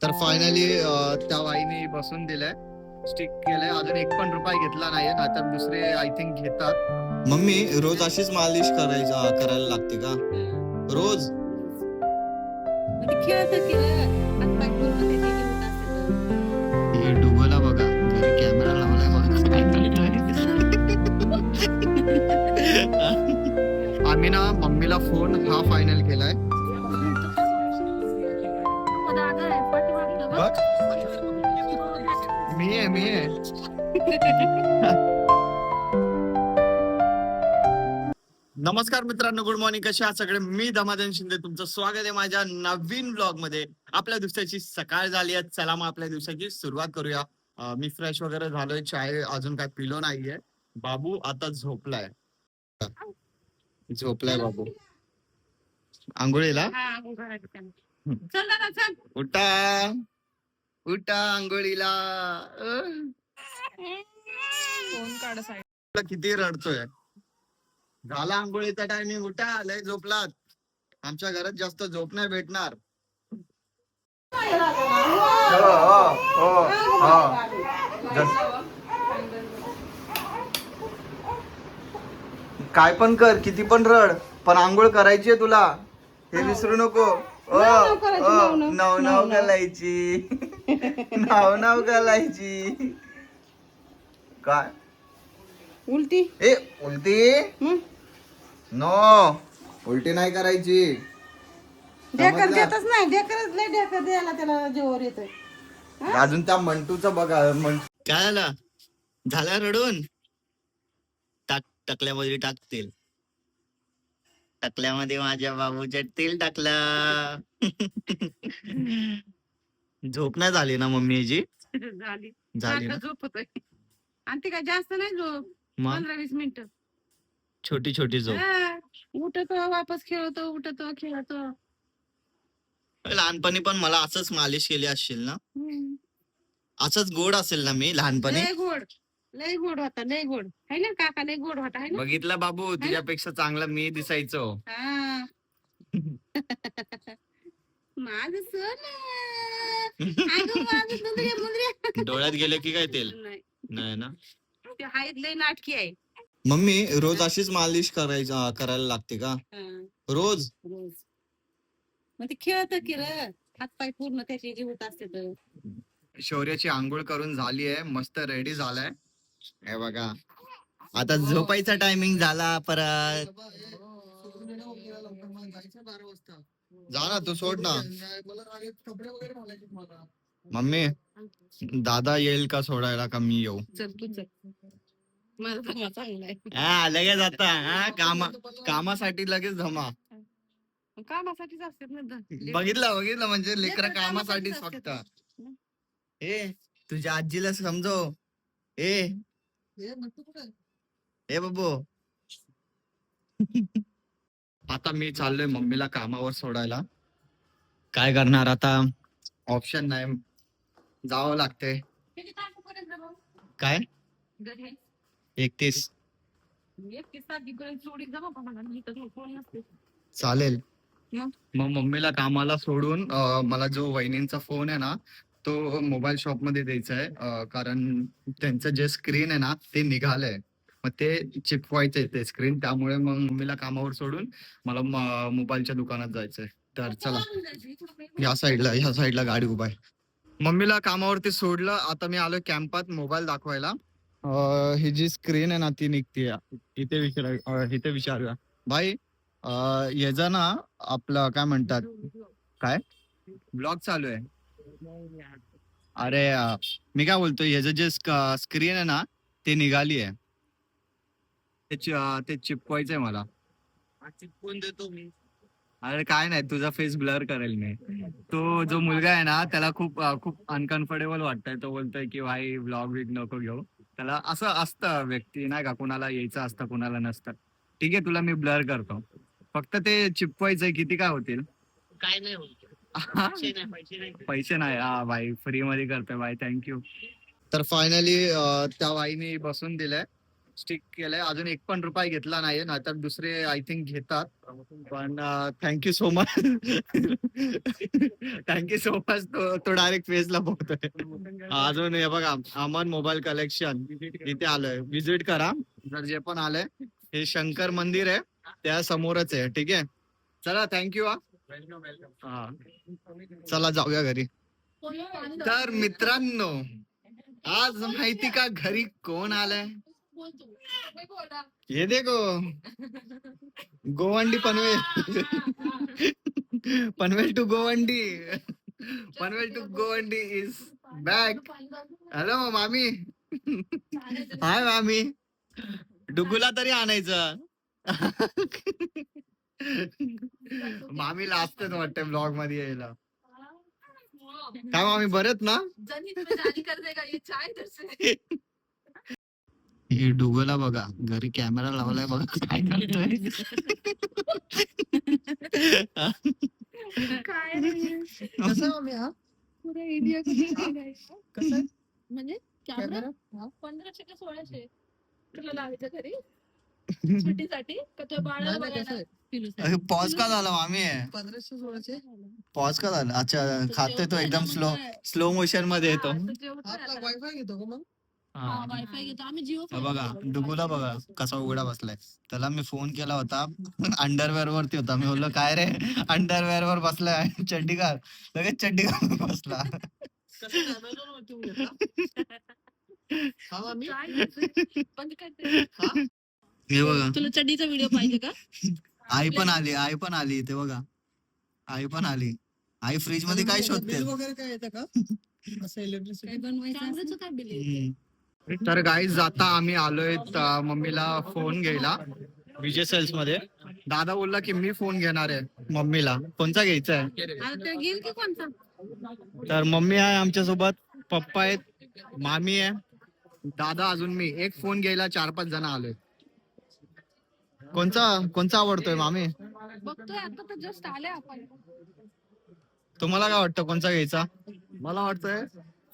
तर फायनली त्या बाईने बसून दिलंय, स्टिक केलंय. अजून एक पण रुपया घेतला नाहीये, नाहीतर दुसरे आय थिंक घेतात. मम्मी रोज अशीच मालिश करायला लागते का रोज? हे डुबोला बघा, घरी कॅमेरा लावलाय बघा. आम्ही ना मम्मीला फोन हा फायनल केलाय. मी आहे. नमस्कार मित्रांनो, गुड मॉर्निंग. कसे आहात सगळे? मी धमाधन शिंदे, तुमचं स्वागत आहे माझ्या नवीन ब्लॉग मध्ये. आपल्या दिवसाची सकाळ झाली आहे, चला मग आपल्या दिवसाची सुरुवात करूया. मी फ्रेश वगैरे झालोय, चाय अजून काय पिलो नाहीये. बाबू आता झोपलाय बाबू. आंघोळीला उठा उठा आंघोळीला. किती रडतोय. झाला आंघोळीचा टायमिंग, उठा. लय झोपलात. आमच्या घरात जास्त झोप नाही भेटणार. काय पण कर, किती पण रड, पण आंघोळ करायची तुला, हे विसरू नको. नाव नाव घालायची. नाव घालायची. काय उलटी उलटी? नो, उलटी नाही करायची. ढेकर देतच नाही, ढेकरच लय ढेकर द्यायला त्याला जीवावर येतोय. अजून त्या मंटूचं बघा. काय झालं? झाल्या रडून? टकल्यामध्ये टाकतील. टकल्यामध्ये माझ्या बाबूच्या तेल टाकलं. झोप नाही झाली ना मम्मीची? झाली ना? झोप होतोय. आणि ते काय जास्त नाही झोप, 15-20 मिनिटं. छोटी छोटी झोप. उठतो वापस खेळतो, उठतो खेळतो. लहानपणी पण मला असंच मालिश केली असशील ना? असंच गोड असेल ना मी लहानपणी? लय गोड होता, लय गोड है ना काका, लय गोड होता है ना. बघितलं बाबू, तुझ्यापेक्षा चांगला मी दिसायचो. माझं सोनं. डोळ्यात गेले की काय तेल? नाही ना. ते हाईत लय नाटकी आहे. मम्मी रोज अशीच मालिश करायला लागते का रोज? मग ते खेळत की र, हातपाय पूर्ण त्याचे जे होत असते तर. शौर्याची आंघोळ करून झाली आहे, मस्त रेडी झालाय. हे बघा, आता झोपायचा टायमिंग झाला परत. जा ना, तू सोड ना. मम्मी दादा येईल का सोडायला, का मी येऊ? चल तू चल, माझा धमा चांगला आहे. लगेच आता कामासाठी लगेच धमा. कामासाठीच असतात ना. बघितलं म्हणजे लेकरं कामासाठीच फक्त. ए तुझ्या आजीला समजव. ए बाबू. आता मी चाललोय मम्मीला कामावर सोडायला. काय करणार आता, ऑप्शन नाही, जावं लागते. काय 31? चालेल. मग मम्मीला कामाला सोडून मला जो वहिनींचा फोन आहे ना, तो मोबाईल शॉप मध्ये द्यायचा आहे. कारण त्यांचं जे स्क्रीन आहे ना, ते निघालंय. मग ते चिपवायचंय ते स्क्रीन. त्यामुळे मग मम्मीला कामावर सोडून मला मोबाईलच्या दुकानात जायचंय. तर चला, ह्या साईडला गाडी उभा आहे. मम्मीला कामावरती सोडलं, आता मी आलोय कॅम्पात मोबाईल दाखवायला. ही जी स्क्रीन आहे ना, ती निघतीये. इथे विचारूया भाई. याचा ना आपलं काय म्हणतात, काय ब्लॉग चालू आहे. अरे मी काय बोलतो, याचं जे स्क्रीन आहे ना, ते निघाली आहे. ते चिपकवायचंय मला. चिपकून देतो मी. अरे काय नाही, तुझा फेस ब्लर करेल मी. तो जो मुलगा आहे ना, त्याला खूप अनकम्फर्टेबल वाटतंय. तो बोलतोय की भाई ब्लॉग बिग नको घेऊ. त्याला असं असतं, व्यक्ती नाही का, कुणाला यायचं असतं कुणाला नसतं. ठीक आहे, तुला मी ब्लर करतो. फक्त ते चिपवायचंय. किती काय होतील? काय नाही होत. पैसे नाही. हा भाई, फ्री मध्ये करतोय भाई, थँक्यू. तर फायनली त्या बाईने बसून दिलंय, स्टिक केलंय. अजून 1 पण रुपया घेतला नाहीये, नाहीतर दुसरे आय थिंक घेतात. पण thank you so much. Thank you so much. तो डायरेक्ट फेसला बघतोय. अजून हे बघा, अमन मोबाईल कलेक्शन इथे आलोय, विजिट करा जर जे पण आलंय. हे शंकर मंदिर आहे, त्या समोरच आहे. ठीक आहे, चला थँक्यू. हा, चला जाऊया घरी. तर मित्रांनो, आज माहिती का घरी कोण आलंय? ये देखो, Govandi Panvel. Panvel to Govandi. Panvel to Govandi is back. Hello मामी. हाय मामी. डुगूला तरी आणायचं. मामीला असतेच वाटतं ब्लॉग मध्ये यायला. काय मामी बरेत ना? हे डुगोला बघा, घरी कॅमेरा लावलाय बघा, काय करतोय. म्हणजे कॅमेरा 1500 का 1600 तुला लावायचं घरी सुट्टीसाठी का तुझ्या बाळाला बघायला? पॉज का झाला मामी? 1500 1600 पॉज का झाला? अच्छा, खातोय तो एकदम स्लो मोशन मध्ये येतो. आपला वायफाय घेतो का मग? वायफाय घेतो आम्ही, जिओ बघा डुगूला बघा कसा उघडा बसलाय. त्याला मी फोन केला होता, अंडरवेअर वरती होता. मी बोललो काय रे, अंडरवेअर वर बसलाय, चड्डी घाल. लगेच चड्डी घालून बसला. कसं Amazon वरती घेतला? हा मामी? पण काय हे बघा, तुला चड्डीचा व्हिडिओ पाहिजे का? आई पण आली ते बघा, आई पण आली. आई फ्रीज मध्ये काय शोधते? बिल वगैरे काय येतं का? असं इलेक्ट्रिसिटी बनवायचं काय बिल? तर गाईज आता आम्ही आलोय मम्मीला फोन घ्यायला विजय सेल्स मध्ये. दादा बोलला की मी फोन घेणार आहे मम्मीला. कोणता घ्यायचा आहे? आता घेईल की कोणता? तर मम्मी आहे आमच्या सोबत, पप्पा आहेत, मामी आहे, दादा, अजून मी. एक फोन घ्यायला 4-5 जण आलोय. कोणचा आवडतोय मामी? बघतोय आता तर जस्ट आले आपण. तुम्हाला काय वाटतं कोणचा घ्यायचा? मला वाटतंय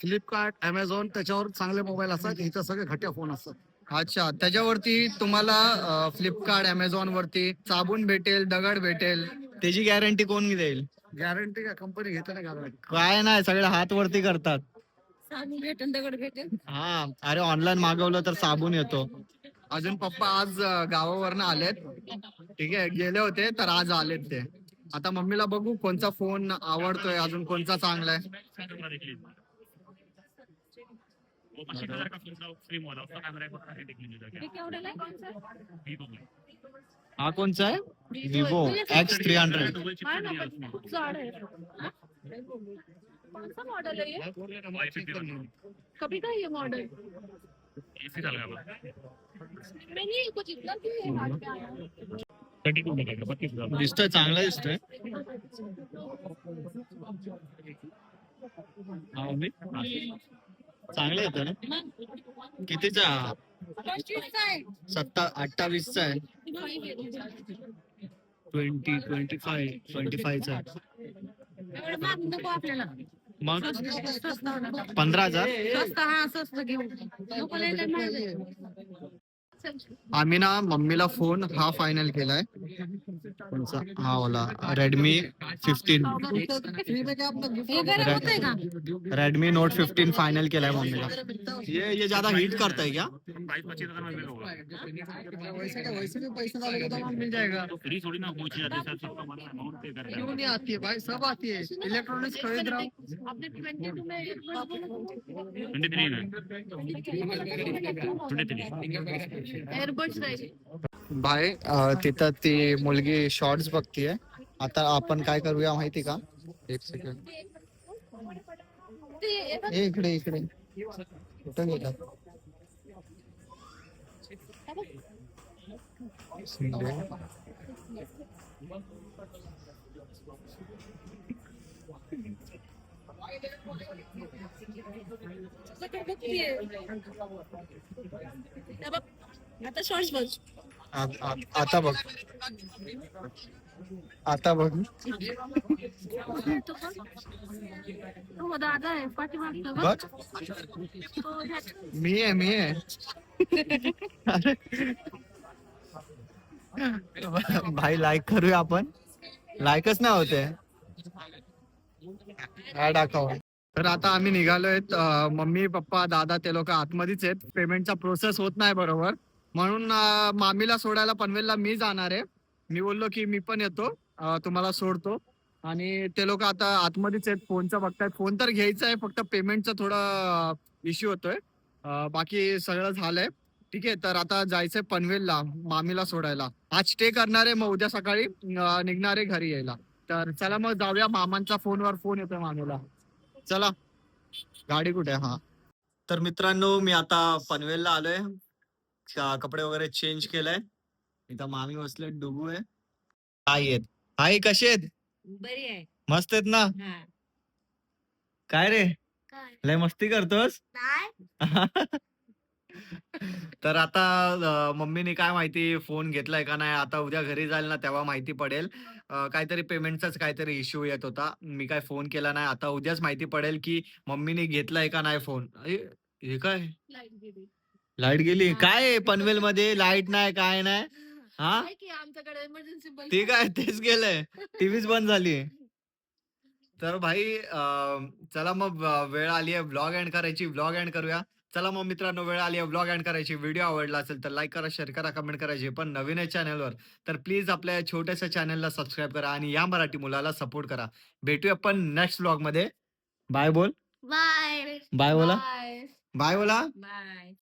फ्लिपकार्ट, अमेझॉन त्याच्यावर चांगले मोबाईल असतात, इथं सगळे घट्या फोन असतात. अच्छा, त्याच्यावरती तुम्हाला फ्लिपकार्ट, अमेझॉन वरती साबून भेटेल, दगड भेटेल. त्याची गॅरंटी कोण देईल? गॅरंटी का कंपनी घेते ना गॅरंटी? काय नाही, सगळे हात वरती करतात. साबण भेटेल, दगड भेटेल. हा, अरे ऑनलाईन मागवलं तर साबून येतो. अजून पप्पा आज गावावरनं आलेत. ठीक आहे, गेले होते तर आज आलेत ते. आता मम्मीला बघू कोणता फोन आवडतोय, अजून कोणता चांगला आहे. वो 25,000 का फ्री मॉडल उसका कैमरा है, उसका देख लीजिएगा हे केवढ्याला आहे? कोणचा? वीवो में हा कोणचा आहे? Vivo X300. हा ना, पण खूप जाड आहे. कौन सा मॉडल है ये? Y51 कभी का ये मॉडल? इसी साल का बस मैं नहीं कुछ इतना क्यों है हाथ पे आया? 32 में का 32,000 दिसतोय, चांगला दिसतोय. हा मम्मी, चांगलं येतं ना. कितीचा? 25 चा आहे. 28 चा आहे. 25 चा. एवढं महाग नको आपल्याला. मग स्वस्त होणार. 15,000. स्वस्त, हा स्वस्त घेऊ. नको लय लय महाग आहे. आम्ही ना मम्मीला फोन हा फायनल केलाय. कोणचा? हा वाला Redmi 15. फ्री में क्या अपना गिफ्ट हे गरम होतंय का? Redmi Note 15 फाइनल केलाय मम्मीला. ये ज्यादा हीट करता है क्या? प्राइस 25,000 में मिल होगा वैसे क्या, वैसे भी पैसे डालोगे तो मिल जाएगा. तो फ्री थोड़ी ना पहुंच जाती है, सबका हमारा अमाउंट पे कर क्यों नहीं आती है भाई, सब आती है. इलेक्ट्रॉनिक्स खरीद रहा हूँ. आपने 22 में एक बार बोला 23 में 23 एअरबड्स राहिले. भाई तिथं ती मुलगी शॉर्ट्स बघतीये. आता आपण काय करूया माहिती का? एक सेकंड. ते इकडे कुठं गेला? आता शॉर्ट्स बघ. आता बघ. तो दादा आहे पाठीमागचा बघ. बघ, तो ह्याच्या- मी आहे. अरे भाई लाईक करूया आपण. लाईकच नाही होते. Add account. तर आता आम्ही निघालोय. मम्मी पप्पा दादा ते लोक आतमध्येच आहेत. पेमेंटचा प्रोसेस होत नाही बरोबर, म्हणून मामीला सोडायला पनवेलला मी जाणार आहे. मी बोललो की मी पण येतो, तुम्हाला सोडतो. आणि ते लोक आता आतमध्येच आहेत. फोनचा बघतायत. फोन तर घ्यायचा आहे, फक्त पेमेंटचा थोडा इश्यू होतोय. बाकी सगळं झालंय. ठीक आहे. तर आता जायचंय पनवेलला मामीला सोडायला. आज स्टे करणार आहे, मग उद्या सकाळी निघणार आहे घरी यायला. तर चला मग जाऊया. मामांचा फोनवर फोन येतोय मामीला. चला. गाडी कुठे आहे? हा. तर मित्रांनो मी आता पनवेलला आलोय. कपडे वगैरे चेंज केलंय. इथं मामी बसले. डुगू आहे. आई आहेत. आई कशी आहेत? बरी आहे. मस्त आहेत ना? हा. काय रे, काय लय मस्ती करतोस? नाही. तर आता मम्मीने काय माहिती फोन घेतलाय का नाही, आता उद्या घरी जाईल ना तेव्हा माहिती पडेल. काहीतरी पेमेंटचाच काहीतरी इश्यू येत होता. मी काय फोन केला नाही. आता उद्याच माहिती पडेल की मम्मीने घेतलाय का नाही फोन. हे काय, लाईट गेली. लाईट गेली? हा. काय पनवेल मध्ये लाईट नाही काय नाही? हा? आहे की आमच्याकडे इमर्जन्सी बल्ब. ठीक आहे, तेच गेलंय. टीव्हीच बंद झाली. तर भाई चला मग वेळ आली आहे ब्लॉग एंड करायची. ब्लॉग एंड करूया. चला मग मित्रांनो, वेळ आली आहे ब्लॉग एंड करायची. व्हिडिओ आवडला असेल तर लाईक करा, शेअर करा, कमेंट करा. जे पण नवीन आहे चॅनलवर तर प्लीज आपल्या छोट्याशा चॅनलला सबस्क्राईब करा आणि या मराठी मुलाला सपोर्ट करा. भेटूया पण नेक्स्ट ब्लॉग मध्ये. बाय बोल. बाय. बाय बोला. बाय. बाय बोला. बाय.